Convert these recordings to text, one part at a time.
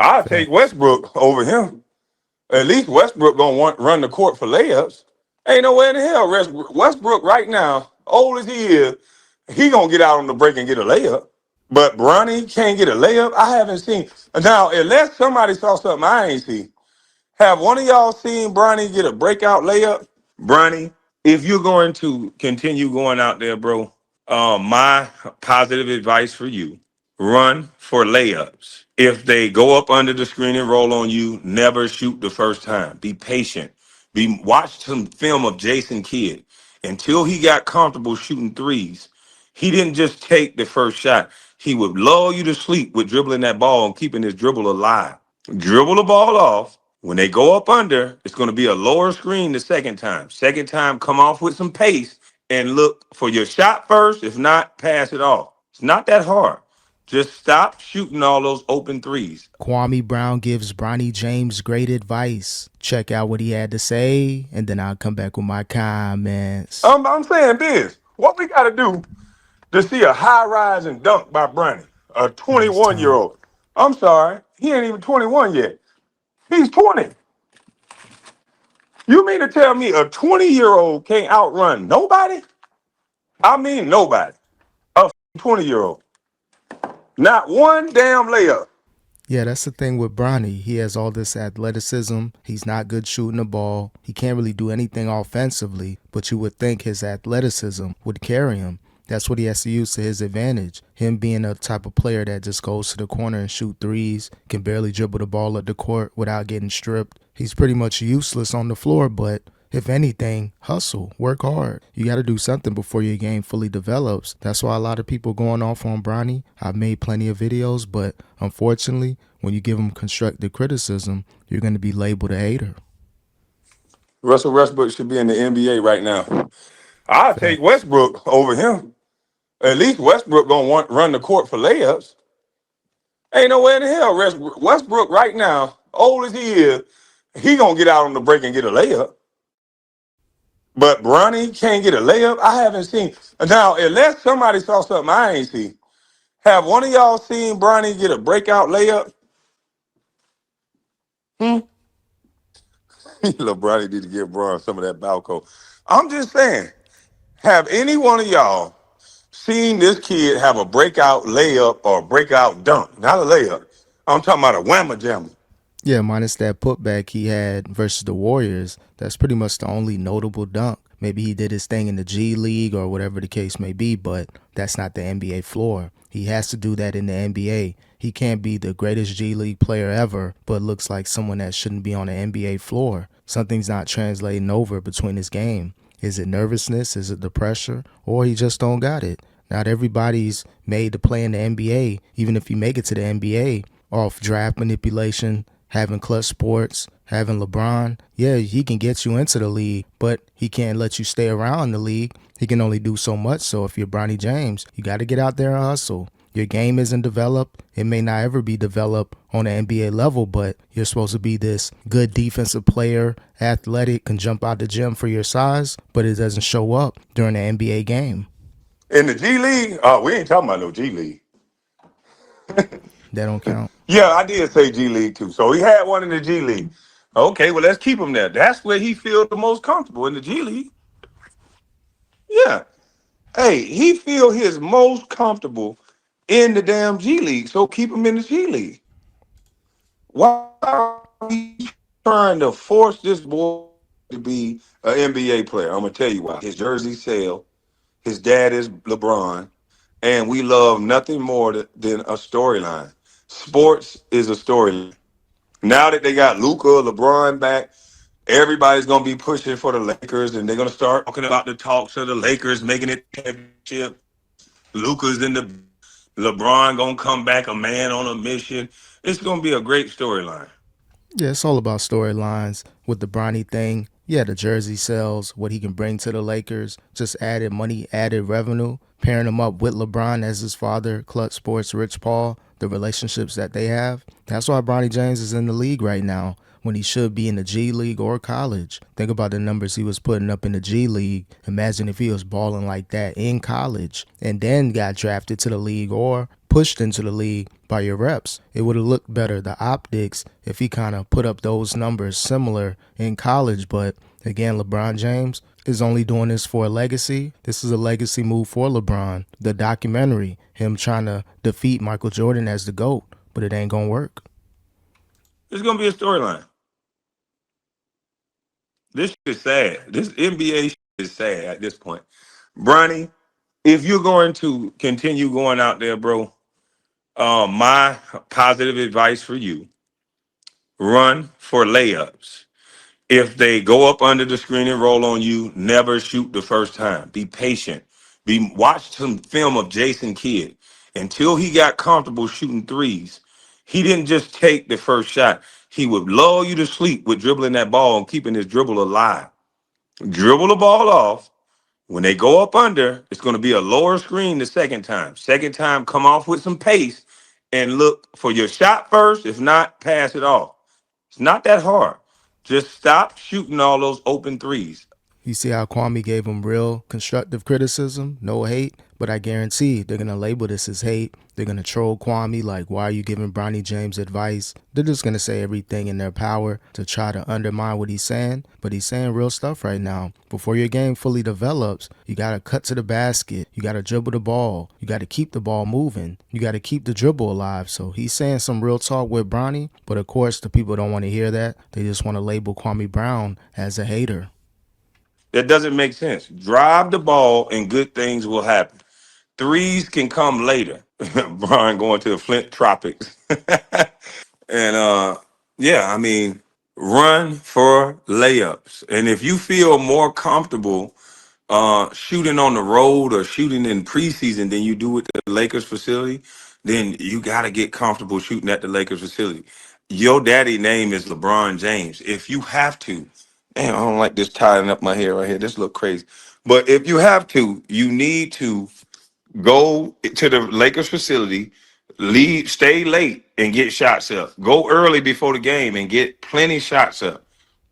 I'll take Facts. Westbrook over him. At least Westbrook gonna run the court for layups. Ain't nowhere in the hell Westbrook right now, old as he is, he gonna get out on the break and get a layup. But Bronny can't get a layup. I haven't seen now unless somebody saw something I ain't seen. Have one of y'all seen Bronny get a breakout layup? Bronny, if you're going to continue going out there, bro, my positive advice for you: run for layups. If they go up under the screen and roll on you, never shoot the first time. Be patient. Watch some film of Jason Kidd until he got comfortable shooting threes. He didn't just take the first shot. He would lull you to sleep with dribbling that ball and keeping his dribble alive. Dribble the ball off. When they go up under, it's going to be a lower screen the second time. Second time, come off with some pace and look for your shot first. If not, pass it off. It's not that hard. Just stop shooting all those open threes. Kwame Brown gives Bronny James great advice. Check out what he had to say, and then I'll come back with my comments. I'm saying this. What we got to do to see a high rise and dunk by Bronny, a Nice 21 year time. old. I'm sorry, he ain't even 21 yet. He's 20. You mean to tell me a 20-year-old can't outrun nobody? I mean nobody. A 20-year-old. Not one damn layup. Yeah, that's the thing with Bronny. He has all this athleticism. He's not good shooting the ball. He can't really do anything offensively, but you would think his athleticism would carry him. That's what he has to use to his advantage. Him being a type of player that just goes to the corner and shoot threes, can barely dribble the ball at the court without getting stripped. He's pretty much useless on the floor, but if anything, hustle, work hard. You got to do something before your game fully develops. That's why a lot of people going off on Bronny. I've made plenty of videos, but unfortunately, when you give him constructive criticism, you're going to be labeled a hater. Russell Westbrook should be in the NBA right now. I'll take Facts. Westbrook over him. At least Westbrook gonna run the court for layups. Ain't nowhere in the hell Westbrook right now, old as he is, he gonna get out on the break and get a layup. But Bronny can't get a layup. I haven't seen now unless somebody saw something I ain't seen. Have one of y'all seen Bronny get a breakout layup? Hmm? LeBron need to give Bron some of that Balco. I'm just saying, have any one of y'all seen this kid have a breakout layup or a breakout dunk? Not a layup. I'm talking about a whammer jammer. Yeah, minus that putback he had versus the Warriors, that's pretty much the only notable dunk. Maybe he did his thing in the G League or whatever the case may be, but that's not the NBA floor. He has to do that in the NBA. He can't be the greatest G League player ever, but looks like someone that shouldn't be on the NBA floor. Something's not translating over between his game. Is it nervousness? Is it the pressure? Or he just don't got it? Not everybody's made to play in the NBA, even if you make it to the NBA, off draft manipulation, having clutch sports, having LeBron. Yeah, he can get you into the league, but he can't let you stay around the league. He can only do so much. So if you're Bronny James, you got to get out there and hustle. Your game isn't developed. It may not ever be developed on the NBA level, but you're supposed to be this good defensive player, athletic, can jump out the gym for your size, but it doesn't show up during the NBA game. In the G League, oh, we ain't talking about no G League. That don't count. Yeah, I did say G League too. So he had one in the G League. Okay, well, let's keep him there. That's where he feels the most comfortable in the G League. Yeah. Hey, he feel his most comfortable in the damn G League. So keep him in the G League. Why are we trying to force this boy to be an NBA player? I'm gonna tell you why. His jersey sell. His dad is LeBron, and we love nothing more than a storyline. Sports is a storyline. Now that they got Luka, LeBron back, everybody's gonna be pushing for the Lakers, and they're gonna start talking about the talks of the Lakers making it championship. Luka's in the LeBron gonna come back a man on a mission. It's gonna be a great storyline. Yeah, it's all about storylines with the Bronny thing. Yeah, the jersey sales, what he can bring to the Lakers, just added money, added revenue, pairing him up with LeBron as his father, Clutch Sports, Rich Paul, the relationships that they have. That's why Bronny James is in the league right now when he should be in the G League or college. Think about the numbers he was putting up in the G League. Imagine if he was balling like that in college and then got drafted to the league or pushed into the league by your reps. It would have looked better, the optics, if he kind of put up those numbers similar in college. But again, LeBron James is only doing this for a legacy. This is a legacy move for LeBron. The documentary, him trying to defeat Michael Jordan as the GOAT, but it ain't going to work. It's gonna be a storyline. This shit is sad. This NBA shit is sad at this point. Bronny, if you're going to continue going out there, bro, my positive advice for you: run for layups. If they go up under the screen and roll on you, never shoot the first time. Be patient. Watch some film of Jason Kidd. Until he got comfortable shooting threes, he didn't just take the first shot. He would lull you to sleep with dribbling that ball and keeping his dribble alive. Dribble the ball off. When they go up under, it's going to be a lower screen the second time. Second time, come off with some pace and look for your shot first. If not, pass it off. It's not that hard. Just stop shooting all those open threes. You see how Kwame gave him real constructive criticism, no hate, but I guarantee they're going to label this as hate. They're going to troll Kwame like, why are you giving Bronny James advice? They're just going to say everything in their power to try to undermine what he's saying, but he's saying real stuff right now. Before your game fully develops, you got to cut to the basket. You got to dribble the ball. You got to keep the ball moving. You got to keep the dribble alive. So he's saying some real talk with Bronny, but of course the people don't want to hear that. They just want to label Kwame Brown as a hater. That doesn't make sense. Drive the ball and good things will happen. Threes can come later. Brian going to the Flint Tropics. And yeah, I mean, run for layups. And if you feel more comfortable shooting on the road or shooting in preseason than you do at the Lakers facility, then you got to get comfortable shooting at the Lakers facility. Your daddy name is LeBron James. If you have to, damn, I don't like this tying up my hair right here. This look crazy. But if you have to, you need to go to the Lakers facility, leave, stay late and get shots up. Go early before the game and get plenty shots up.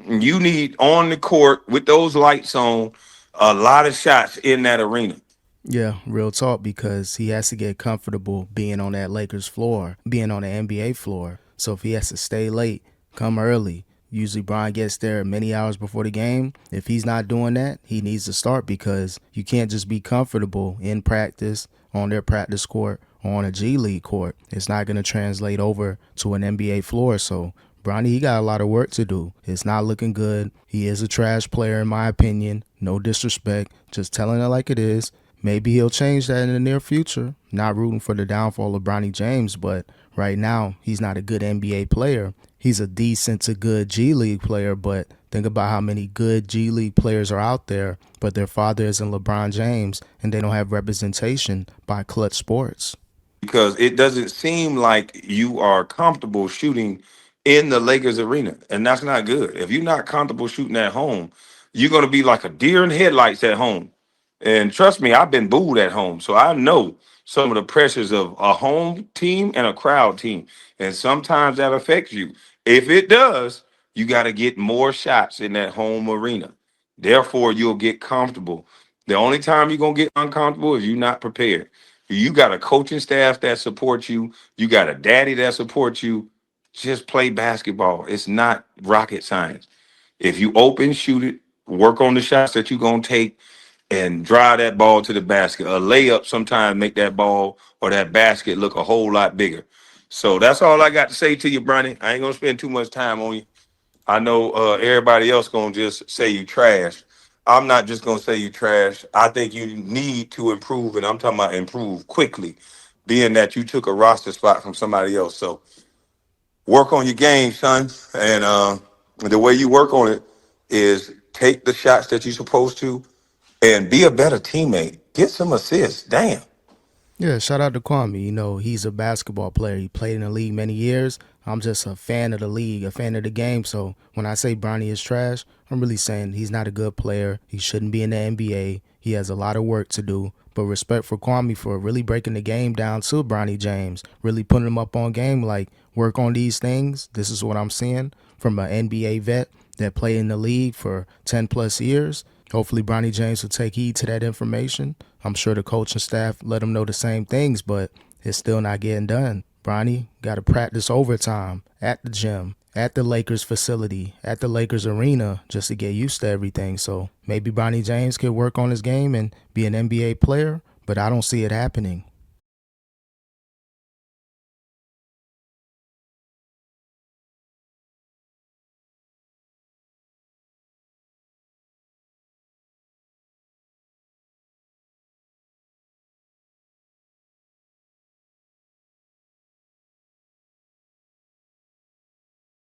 You need on the court with those lights on a lot of shots in that arena. Yeah, real talk, because he has to get comfortable being on that Lakers floor, being on the NBA floor. So if he has to stay late, come early. Usually Brian gets there many hours before the game. If he's not doing that, he needs to start, because you can't just be comfortable in practice, on their practice court, or on a G League court. It's not going to translate over to an NBA floor. So Bronny, he got a lot of work to do. It's not looking good. He is a trash player in my opinion. No disrespect, just telling it like it is. Maybe he'll change that in the near future. Not rooting for the downfall of Bronny James, but right now he's not a good NBA player. He's a decent to good G League player, but think about how many good G League players are out there, but their father isn't LeBron James, and they don't have representation by Clutch Sports. Because it doesn't seem like you are comfortable shooting in the Lakers arena, and that's not good. If you're not comfortable shooting at home, you're going to be like a deer in headlights at home. And trust me, I've been booed at home, so I know some of the pressures of a home team and a crowd team, and sometimes that affects you. If it does, you got to get more shots in that home arena. Therefore, you'll get comfortable. The only time you're going to get uncomfortable is you're not prepared. You got a coaching staff that supports you. You got a daddy that supports you. Just play basketball. It's not rocket science. If you open, shoot it, work on the shots that you're going to take, and drive that ball to the basket. A layup sometimes make that ball or that basket look a whole lot bigger. So that's all I got to say to you, Bronny. I ain't going to spend too much time on you. I know everybody else going to just say you trash. I'm not just going to say you trash. I think you need to improve, and I'm talking about improve quickly, being that you took a roster spot from somebody else. So work on your game, son. And the way you work on it is take the shots that you're supposed to and be a better teammate. Get some assists. Damn. Yeah, shout out to Kwame. You know, he's a basketball player. He played in the league many years. I'm just a fan of the league, a fan of the game. So when I say Bronny is trash, I'm really saying he's not a good player. He shouldn't be in the NBA. He has a lot of work to do. But respect for Kwame for really breaking the game down to Bronny James, really putting him up on game, like work on these things. This is what I'm seeing from an NBA vet that played in the league for 10 plus years. Hopefully Bronny James will take heed to that information. I'm sure the coaching staff let him know the same things, but it's still not getting done. Bronny got to practice overtime at the gym, at the Lakers facility, at the Lakers arena just to get used to everything. So maybe Bronny James could work on his game and be an NBA player, but I don't see it happening.